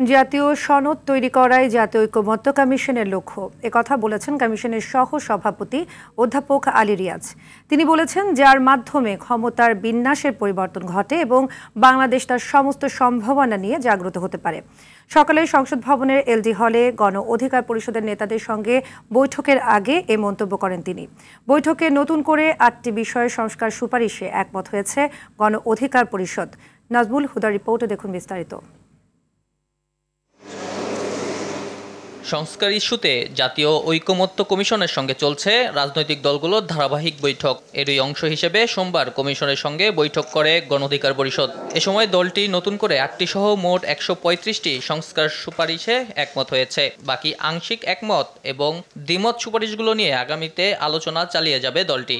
জাতীয় সনদ তৈরি করাই জাতীয় ঐকমত্য কমিশনের লক্ষ্য একথা বলেছেন কমিশনের সহ সভাপতি অধ্যাপক আলী রিয়াজ। তিনি বলেছেন, যার মাধ্যমে ক্ষমতার বিন্যাসের পরিবর্তন ঘটে এবং বাংলাদেশ তার সমস্ত সম্ভাবনা নিয়ে জাগ্রত হতে পারে। সকালে সংসদ ভবনের এলডি হলে গণ অধিকার পরিষদের নেতাদের সঙ্গে বৈঠকের আগে এ মন্তব্য করেন তিনি। বৈঠকে নতুন করে ৮টি বিষয়ে সংস্কার সুপারিশে একমত হয়েছে গণ অধিকার পরিষদ। নাজমুল হুদার রিপোর্টে দেখুন বিস্তারিত। সংস্কার ইস্যুতে জাতীয় ঐকমত্য কমিশনের সঙ্গে চলছে রাজনৈতিক দলগুলোর ধারাবাহিক বৈঠক। এরই অংশ হিসেবে সোমবার কমিশনের সঙ্গে বৈঠক করে গণ অধিকার পরিষদ। এ সময় দলটি নতুন করে ৮টি সহ মোট ১৩৫টি সংস্কার সুপারিশে একমত হয়েছে। বাকি আংশিক একমত এবং দ্বিমত সুপারিশগুলো নিয়ে আগামীতে আলোচনা চালিয়ে যাবে দলটি।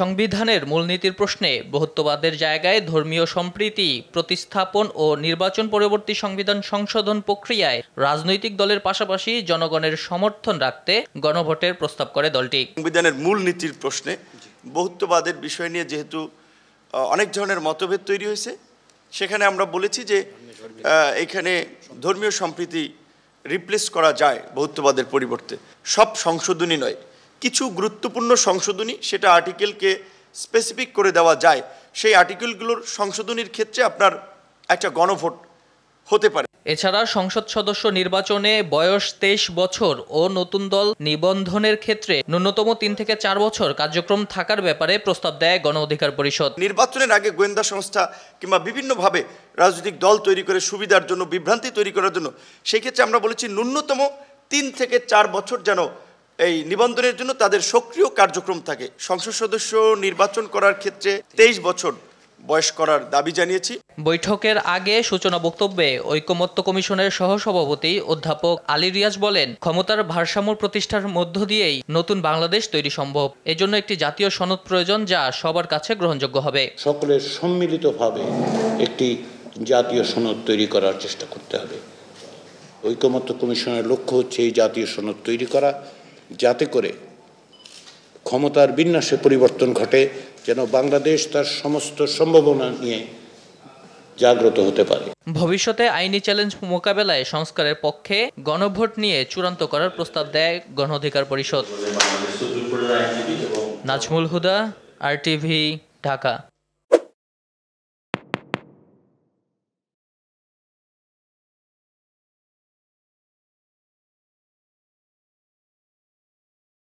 সংবিধানের মূলনীতির প্রশ্নে বহুত্ববাদের জায়গায় ধর্মীয় সম্প্রীতি প্রতিস্থাপন ও নির্বাচন পরবর্তী সংবিধান সংশোধন প্রক্রিয়ায় রাজনৈতিক দলের পাশাপাশি জনগণের সমর্থন রাখতে গণভোটের প্রস্তাব করে দলটি। সংবিধানের মূলনীতির প্রশ্নে বহুত্ববাদের বিষয় নিয়ে যেহেতু অনেক ধরনের মতভেদ তৈরি হয়েছে, সেখানে আমরা বলেছি যে এখানে ধর্মীয় সম্প্রীতি রিপ্লেস করা যায় বহুত্ববাদের পরিবর্তে। সব সংশোধনী নয়, কিছু গুরুত্বপূর্ণ সংশোধনী সেটা আর্টিকেলকে স্পেসিফিক করে দেওয়া যায়। সেই আর্টিকেলগুলোর সংশোধনীর ক্ষেত্রে আপনার একটা গণভোট হতে পারে। এছাড়া সংসদ সদস্য নির্বাচনে বয়স ২৩ বছর ও নতুন দল নিবন্ধনের ক্ষেত্রে ন্যূনতম ৩ থেকে ৪ বছর কার্যক্রম থাকার ব্যাপারে প্রস্তাব দেয় গণ অধিকার পরিষদ। নির্বাচনের আগে গোয়েন্দা সংস্থা কিংবা বিভিন্নভাবে রাজনৈতিক দল তৈরি করে সুবিধার জন্য, বিভ্রান্তি তৈরি করার জন্য, সেই ক্ষেত্রে আমরা বলেছি ন্যূনতম ৩ থেকে ৪ বছর যেন এই নিবন্ধনের জন্য তাদের সক্রিয় কার্যক্রম থাকে। সংসদ সদস্য নির্বাচন করার ক্ষেত্রে ২৩ বছর বয়স করার দাবি জানিয়েছি। বৈঠকের আগে সূচনা বক্তব্যে ঐকমত্য কমিশনের সহসভাপতি অধ্যাপক আলী রিয়াজ বলেন, ক্ষমতার ভারসাম্য প্রতিষ্ঠার মধ্য দিয়েই নতুন বাংলাদেশ তৈরি সম্ভব। এজন্য একটি জাতীয় সনদ প্রয়োজন, যা সবার কাছে গ্রহণযোগ্য হবে। সকলের সম্মিলিতভাবে একটি জাতীয় সনদ তৈরি করার চেষ্টা করতে হবে। ঐকমত্য কমিশনের লক্ষ্য হচ্ছে এই জাতীয় সনদ তৈরি করা, যাতে করে ক্ষমতার বিন্যাসে পরিবর্তন ঘটে, যেন বাংলাদেশ তার সমস্ত সম্ভাবনা নিয়ে জাগ্রত হতে পারে। ভবিষ্যতে আইনি চ্যালেঞ্জ মোকাবেলায় সংস্কারের পক্ষে গণভোট নিয়ে চূড়ান্ত করার প্রস্তাব দেয় গণ অধিকার পরিষদ। নাজমুল হুদা, RTV, ঢাকা।